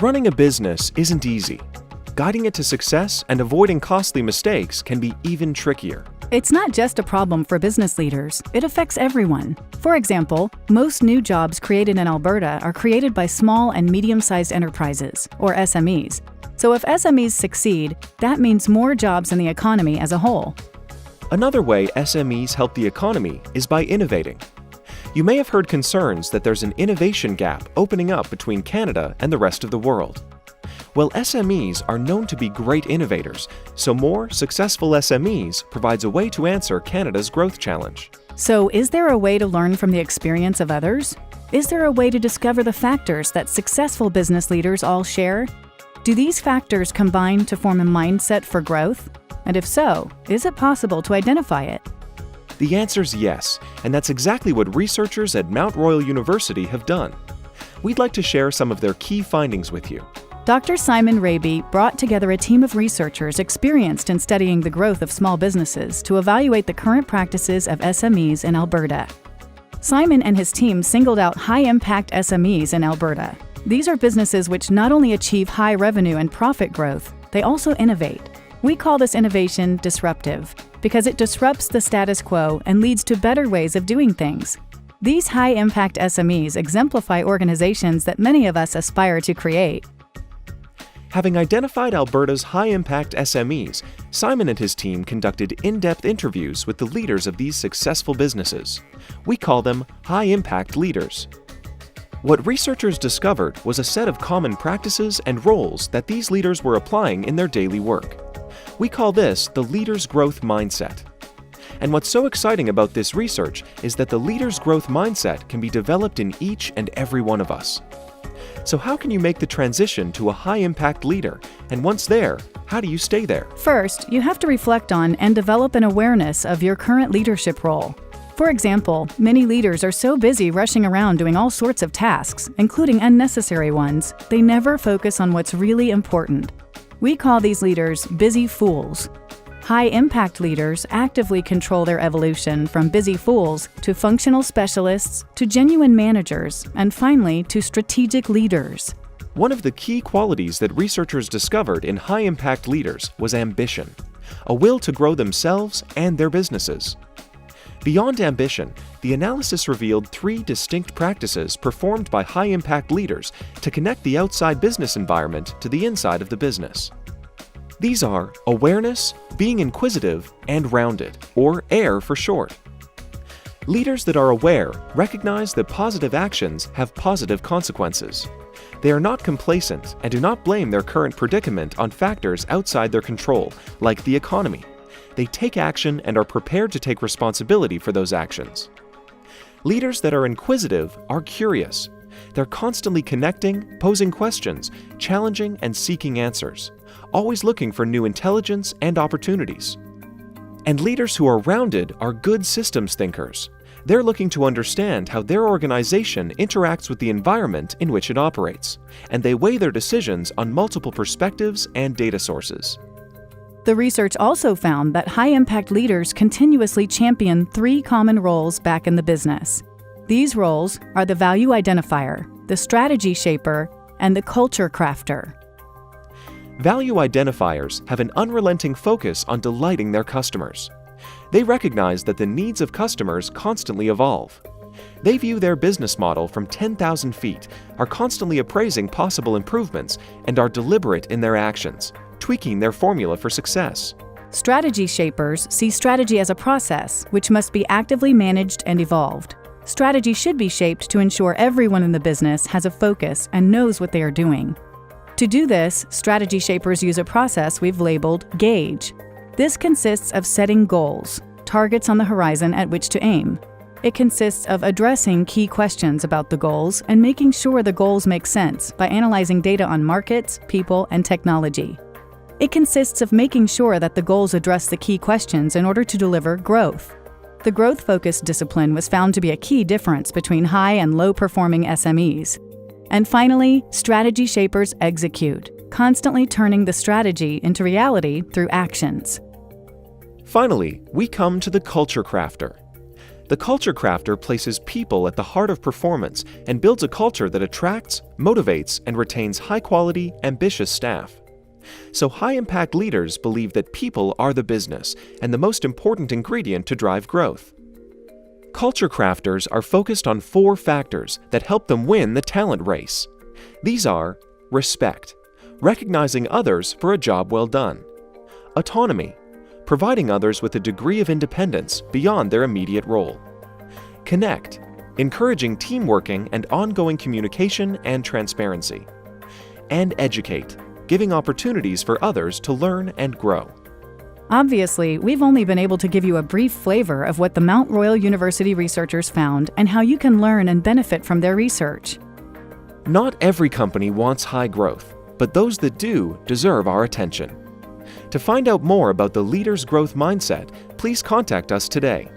Running a business isn't easy. Guiding it to success and avoiding costly mistakes can be even trickier. It's not just a problem for business leaders, it affects everyone. For example, most new jobs created in Alberta are created by small and medium-sized enterprises, or SMEs. So if SMEs succeed, that means more jobs in the economy as a whole. Another way SMEs help the economy is by innovating. You may have heard concerns that there's an innovation gap opening up between Canada and the rest of the world. Well, SMEs are known to be great innovators, so more successful SMEs provides a way to answer Canada's growth challenge. So is there a way to learn from the experience of others? Is there a way to discover the factors that successful business leaders all share? Do these factors combine to form a mindset for growth? And if so, is it possible to identify it? The answer's yes, and that's exactly what researchers at Mount Royal University have done. We'd like to share some of their key findings with you. Dr. Simon Raby brought together a team of researchers experienced in studying the growth of small businesses to evaluate the current practices of SMEs in Alberta. Simon and his team singled out High Impact SMEs in Alberta. These are businesses which not only achieve high revenue and profit growth, they also innovate. We call this innovation disruptive, because it disrupts the status quo and leads to better ways of doing things. These high-impact SMEs exemplify organizations that many of us aspire to create. Having identified Alberta's high-impact SMEs, Simon and his team conducted in-depth interviews with the leaders of these successful businesses. We call them high-impact leaders. What researchers discovered was a set of common practices and roles that these leaders were applying in their daily work. We call this the leader's growth mindset. And what's so exciting about this research is that the leader's growth mindset can be developed in each and every one of us. So how can you make the transition to a high-impact leader? And once there, how do you stay there? First, you have to reflect on and develop an awareness of your current leadership role. For example, many leaders are so busy rushing around doing all sorts of tasks, including unnecessary ones, they never focus on what's really important. We call these leaders busy fools. High-impact leaders actively control their evolution from busy fools to functional specialists to genuine managers and finally to strategic leaders. One of the key qualities that researchers discovered in high-impact leaders was ambition, a will to grow themselves and their businesses. Beyond ambition, the analysis revealed 3 distinct practices performed by high-impact leaders to connect the outside business environment to the inside of the business. These are awareness, being inquisitive, and rounded, or AIR for short. Leaders that are aware recognize that positive actions have positive consequences. They are not complacent and do not blame their current predicament on factors outside their control, like the economy. They take action and are prepared to take responsibility for those actions. Leaders that are inquisitive are curious. They're constantly connecting, posing questions, challenging and seeking answers, always looking for new intelligence and opportunities. And leaders who are rounded are good systems thinkers. They're looking to understand how their organization interacts with the environment in which it operates, and they weigh their decisions on multiple perspectives and data sources. The research also found that high-impact leaders continuously champion 3 common roles back in the business. These roles are the value identifier, the strategy shaper, and the culture crafter. Value identifiers have an unrelenting focus on delighting their customers. They recognize that the needs of customers constantly evolve. They view their business model from 10,000 feet, are constantly appraising possible improvements, and are deliberate in their actions, tweaking their formula for success. Strategy shapers see strategy as a process which must be actively managed and evolved. Strategy should be shaped to ensure everyone in the business has a focus and knows what they are doing. To do this, strategy shapers use a process we've labeled GAUGE. This consists of setting goals, targets on the horizon at which to aim. It consists of addressing key questions about the goals and making sure the goals make sense by analyzing data on markets, people, and technology. It consists of making sure that the goals address the key questions in order to deliver growth. The growth-focused discipline was found to be a key difference between high and low-performing SMEs. And finally, strategy shapers execute, constantly turning the strategy into reality through actions. Finally, we come to the culture crafter. The culture crafter places people at the heart of performance and builds a culture that attracts, motivates, and retains high-quality, ambitious staff. So high-impact leaders believe that people are the business and the most important ingredient to drive growth. Culture crafters are focused on 4 factors that help them win the talent race. These are respect, recognizing others for a job well done; autonomy, providing others with a degree of independence beyond their immediate role; connect, encouraging team working and ongoing communication and transparency; and educate, giving opportunities for others to learn and grow. Obviously, we've only been able to give you a brief flavor of what the Mount Royal University researchers found and how you can learn and benefit from their research. Not every company wants high growth, but those that do deserve our attention. To find out more about the leader's growth mindset, please contact us today.